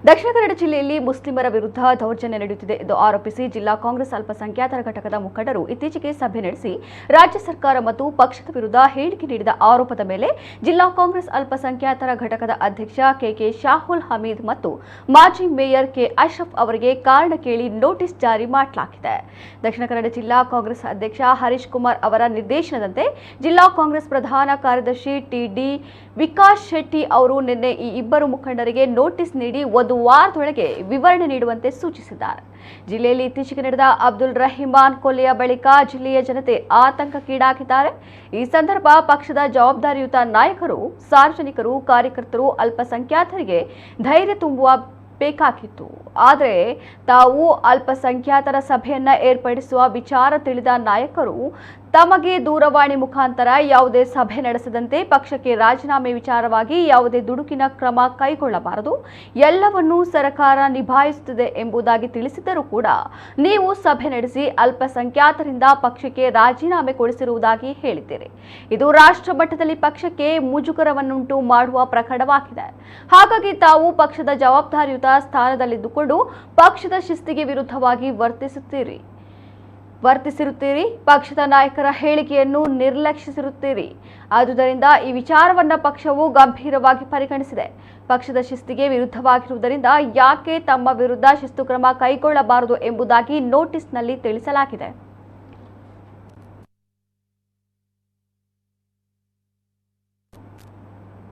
ದಕ್ಷಿಣ ಕನ್ನಡ ಜಿಲ್ಲೆಯಲ್ಲಿ ಮುಸ್ಲಿಮರ ವಿರುದ್ಧ ದೌರ್ಜನ್ಯ ನಡೆಯುತ್ತಿದೆ ಎಂದು ಆರೋಪಿಸಿ ಜಿಲ್ಲಾ ಕಾಂಗ್ರೆಸ್ ಅಲ್ಪಸಂಖ್ಯಾತರ ಘಟಕದ ಮುಖಂಡರು ಇತ್ತೀಚೆಗೆ ಸಭೆ ನಡೆಸಿ ರಾಜ್ಯ ಸರ್ಕಾರ ಮತ್ತು ಪಕ್ಷದ ವಿರುದ್ಧ ಹೇಳಿಕೆ ನೀಡಿದ ಆರೋಪದ ಮೇಲೆ ಜಿಲ್ಲಾ ಕಾಂಗ್ರೆಸ್ ಅಲ್ಪಸಂಖ್ಯಾತರ ಘಟಕದ ಅಧ್ಯಕ್ಷ ಕೆಕೆ ಶಾಹುಲ್ ಹಮೀದ್ ಮತ್ತು ಮಾಜಿ ಮೇಯರ್ ಕೆ ಅಶ್ರಫ್ ಅವರಿಗೆ ಕಾರಣ ಕೇಳಿ ನೋಟಿಸ್ ಜಾರಿ ಮಾಡಲಾಗಿದೆ. ದಕ್ಷಿಣ ಕನ್ನಡ ಜಿಲ್ಲಾ ಕಾಂಗ್ರೆಸ್ ಅಧ್ಯಕ್ಷ ಹರೀಶ್ ಕುಮಾರ್ ಅವರ ನಿರ್ದೇಶನದಂತೆ ಜಿಲ್ಲಾ ಕಾಂಗ್ರೆಸ್ ಪ್ರಧಾನ ಕಾರ್ಯದರ್ಶಿ ಟಿ.ಡಿ. ವಿಕಾಸ್ ಶೆಟ್ಟಿ ಅವರು ನಿನ್ನೆ ಈ ಇಬ್ಬರು ಮುಖಂಡರಿಗೆ ನೋಟಿಸ್ ನೀಡಿ ಒಂದು ವಾರದೊಳಗೆ ವಿವರಣೆ ನೀಡುವಂತೆ ಸೂಚಿಸಿದ್ದಾರೆ. ಜಿಲ್ಲೆಯಲ್ಲಿ ಇತ್ತೀಚೆಗೆ ನಡೆದ ಅಬ್ದುಲ್ ರಹಿಮಾನ್ ಕೊಲೆಯ ಬಳಿಕ ಜಿಲ್ಲೆಯ ಜನತೆ ಆತಂಕಕ್ಕೀಡಾಗಿದ್ದಾರೆ. ಈ ಸಂದರ್ಭ ಪಕ್ಷದ ಜವಾಬ್ದಾರಿಯುತ ನಾಯಕರು, ಸಾರ್ವಜನಿಕರು, ಕಾರ್ಯಕರ್ತರು ಅಲ್ಪಸಂಖ್ಯಾತರಿಗೆ ಧೈರ್ಯ ತುಂಬುವ ಬೇಕಾಗಿತ್ತು. ಆದರೆ ತಾವು ಅಲ್ಪಸಂಖ್ಯಾತರ ಸಭೆಯನ್ನ ಏರ್ಪಡಿಸುವ ವಿಚಾರ ತಿಳಿದ ನಾಯಕರು ತಮಗೆ ದೂರವಾಣಿ ಮುಖಾಂತರ ಯಾವುದೇ ಸಭೆ ನಡೆಸದಂತೆ ಪಕ್ಷಕ್ಕೆ ರಾಜೀನಾಮೆ ವಿಚಾರವಾಗಿ ಯಾವುದೇ ದುಡುಕಿನ ಕ್ರಮ ಕೈಗೊಳ್ಳಬಾರದು, ಎಲ್ಲವನ್ನೂ ಸರ್ಕಾರ ನಿಭಾಯಿಸುತ್ತಿದೆ ಎಂಬುದಾಗಿ ತಿಳಿಸಿದ್ದರೂ ಕೂಡ ನೀವು ಸಭೆ ನಡೆಸಿ ಅಲ್ಪಸಂಖ್ಯಾತರಿಂದ ಪಕ್ಷಕ್ಕೆ ರಾಜೀನಾಮೆ ಕೊಡಿಸಿರುವುದಾಗಿ ಹೇಳಿದ್ದೀರಿ. ಇದು ರಾಷ್ಟ್ರ ಮಟ್ಟದಲ್ಲಿ ಪಕ್ಷಕ್ಕೆ ಮುಜುಗರವನ್ನುಂಟು ಮಾಡುವ ಪ್ರಕರಣವಾಗಿದೆ. ಹಾಗಾಗಿ ತಾವು ಪಕ್ಷದ ಜವಾಬ್ದಾರಿಯುತ ಸ್ಥಾನದಲ್ಲಿದ್ದುಕೊಂಡು ಪಕ್ಷದ ಶಿಸ್ತಿಗೆ ವಿರುದ್ಧವಾಗಿ ವರ್ತಿಸಿರುತ್ತೀರಿ. ಪಕ್ಷದ ನಾಯಕರ ಹೇಳಿಕೆಯನ್ನು ನಿರ್ಲಕ್ಷಿಸಿರುತ್ತೀರಿ. ಆದುದರಿಂದ ಈ ವಿಚಾರವನ್ನು ಪಕ್ಷವು ಗಂಭೀರವಾಗಿ ಪರಿಗಣಿಸಿದೆ. ಪಕ್ಷದ ಶಿಸ್ತಿಗೆ ವಿರುದ್ಧವಾಗಿರುವುದರಿಂದ ಯಾಕೆ ತಮ್ಮ ವಿರುದ್ಧ ಶಿಸ್ತು ಕ್ರಮ ಕೈಗೊಳ್ಳಬಾರದು ಎಂಬುದಾಗಿ ನೋಟಿಸ್ನಲ್ಲಿ ತಿಳಿಸಲಾಗಿದೆ.